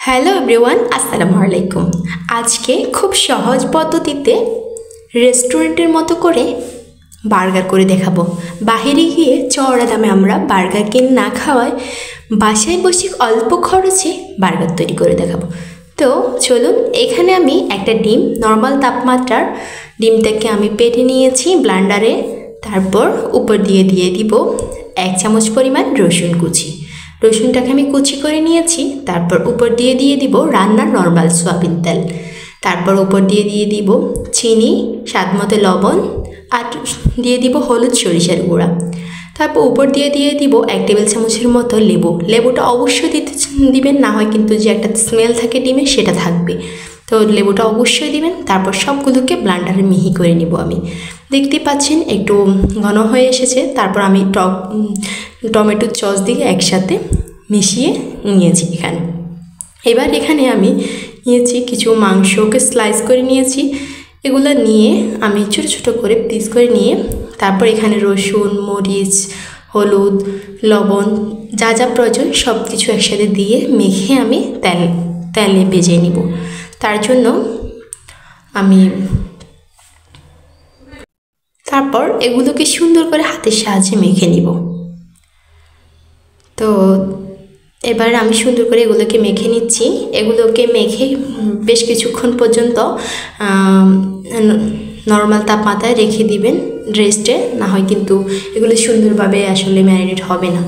Hello everyone, আসসালামু আলাইকুম। আজকে খুব সহজ পদ্ধতিতে রেস্টুরেন্টের মতো করে বার্গার করে দেখাবো। বাহিরে গিয়ে চড়া দামে আমরা বার্গার কিনে না খাওয়ায় বাসায় বসে অল্প খরচে বার্গার তৈরি করে দেখাবো। তো চলুন, এখানে আমি একটা ডিম, নর্মাল তাপমাত্রার ডিমটাকে আমি পেটে নিয়েছি ব্লান্ডারে। তারপর উপর দিয়ে দিব 1 চামচ পরিমাণ রসুন কুচি। রসুনটাকে আমি কুচি করে নিয়েছি। তারপর উপর দিয়ে দিব রান্নার নর্মাল সয়াবিন তেল। তারপর উপর দিয়ে দিব চিনি, স্বাদ মতো লবণ, আর দিয়ে দিব হলুদ সরিষার গুঁড়া। তারপর উপর দিয়ে দিব 1 টেবিল চামচের মতো লেবু। লেবুটা অবশ্যই দিবেন, না হয় কিন্তু যে একটা স্মেল থাকে ডিমে সেটা থাকবে। তো লেবুটা অবশ্যই দিবেন। তারপর সবগুলোকে ব্লান্ডারে মিহি করে নিব। আমি দেখতে পাচ্ছেন একটু ঘন হয়ে এসেছে। তারপর আমি টমেটো সস দিয়ে একসাথে মিশিয়ে নিয়েছি এখানে। এবার এখানে আমি নিয়েছি কিছু মাংসকে স্লাইস করে নিয়েছি। এগুলো নিয়ে আমি ছোটো ছোটো করে পিস করে নিয়ে তারপর এখানে রসুন, মরিচ, হলুদ, লবণ যা যা প্রয়োজন সব কিছু একসাথে দিয়ে মেখে আমি তেলে ভেজে নিব। তার জন্য আমি তারপর এগুলোকে সুন্দর করে হাতের সাহায্যে মেখে নিব। তো এবার আমি সুন্দর করে এগুলোকে মেখে নিচ্ছি। এগুলোকে মেখে বেশ কিছুক্ষণ পর্যন্ত নর্মাল তাপমাত্রায় রেখে দিবেন রেস্টে, না হয় কিন্তু এগুলো সুন্দরভাবে আসলে ম্যারিনেট হবে না।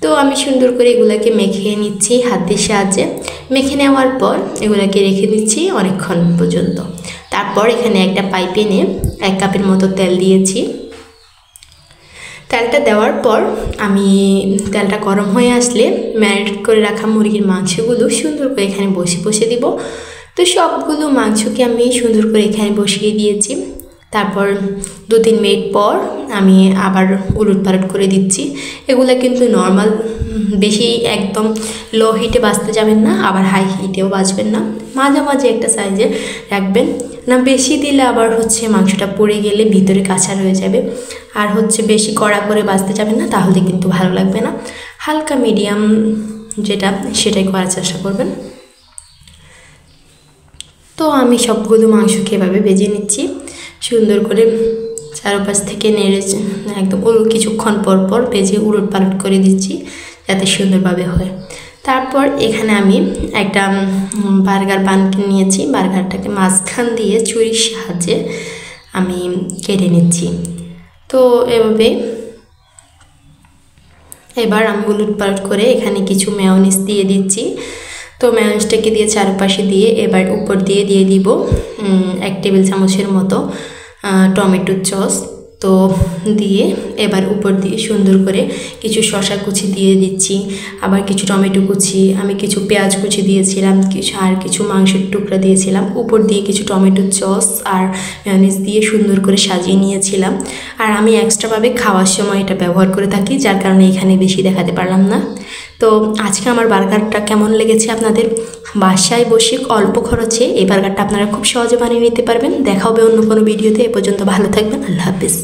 তো আমি সুন্দর করে এগুলোকে মেখে নিচ্ছি হাতের সাহায্যে। মেখে নেওয়ার পর এগুলোকে রেখে দিচ্ছি অনেকক্ষণ পর্যন্ত। তারপর এখানে একটা পাইপে নিয়ে 1 কাপের মতো তেল দিয়েছি। তেলটা দেওয়ার পর আমি তেলটা গরম হয়ে আসলে ম্যারিনেট করে রাখা মুরগির মাংসগুলো সুন্দর করে এখানে বসিয়ে দিব। তো সবগুলো মাংসকে আমি সুন্দর করে এখানে বসিয়ে দিয়েছি। তারপর 2-3 মিনিট পর আমি আবার উলটপালট করে দিচ্ছি। এগুলো কিন্তু নর্মাল, বেশি একদম লো হিটে ভাজতে যাবেন না, আবার হাই হিটেও ভাজবেন না, মাঝামাঝি একটা সাইজে রাখবেন। না বেশি দিলে আবার মাংসটা পুড়ে গেলে ভিতরে কাঁচা রয়ে যাবে। আর বেশি কড়া করে ভাজতে যাবেন না, তাহলে কিন্তু ভালো লাগবে না। হালকা মিডিয়াম সেটাই করার চেষ্টা করবেন। তো আমি সবগুলো মাংসকে এভাবে ভেজে নিচ্ছি সুন্দর করে, চারপাশ থেকে নেড়ে একদম কিছুক্ষণ পর পর ভেজে উলটপালট করে দিচ্ছি যাতে সুন্দরভাবে হয়। তারপর এখানে আমি একটা বার্গার বান নিয়েছি। বার্গারটাকে মাঝখান দিয়ে ছুরির সাহায্যে আমি কেটে নিচ্ছি। তো এভাবে এবার আমি উলটপালট করে এখানে কিছু মেয়োনিজ দিয়ে দিচ্ছি। তো মেয়োনিজটাকে দিয়ে চারপাশে দিয়ে এবার উপর দিয়ে দিব 1 টেবিল চামচের মতো টমেটো সস। তো দিয়ে এবার উপর দিয়ে সুন্দর করে কিছু শসা কুচি দিয়ে দিচ্ছি, আবার কিছু টমেটো কুচি, আমি কিছু পেঁয়াজ কুচি দিয়েছিলাম, কিছু মাংসের টুকরা দিয়েছিলাম। উপর দিয়ে কিছু টমেটো সস আর মেয়োনিজ দিয়ে সুন্দর করে সাজিয়ে নিয়েছিলাম। আর আমি এক্সট্রাভাবে খাওয়ার সময় এটা ব্যবহার করে থাকি, যার কারণে এখানে বেশি দেখাতে পারলাম না। তো আজকে আমার বার্গারটা কেমন লেগেছে আপনাদের? বাসায় বসে অল্প খরচে এই বার্গারটা আপনারা খুব সহজে বানিয়ে নিতে পারবেন। দেখা হবে অন্য কোনো ভিডিওতে। এ পর্যন্ত ভালো থাকবেন। আল্লাহ হাফিজ।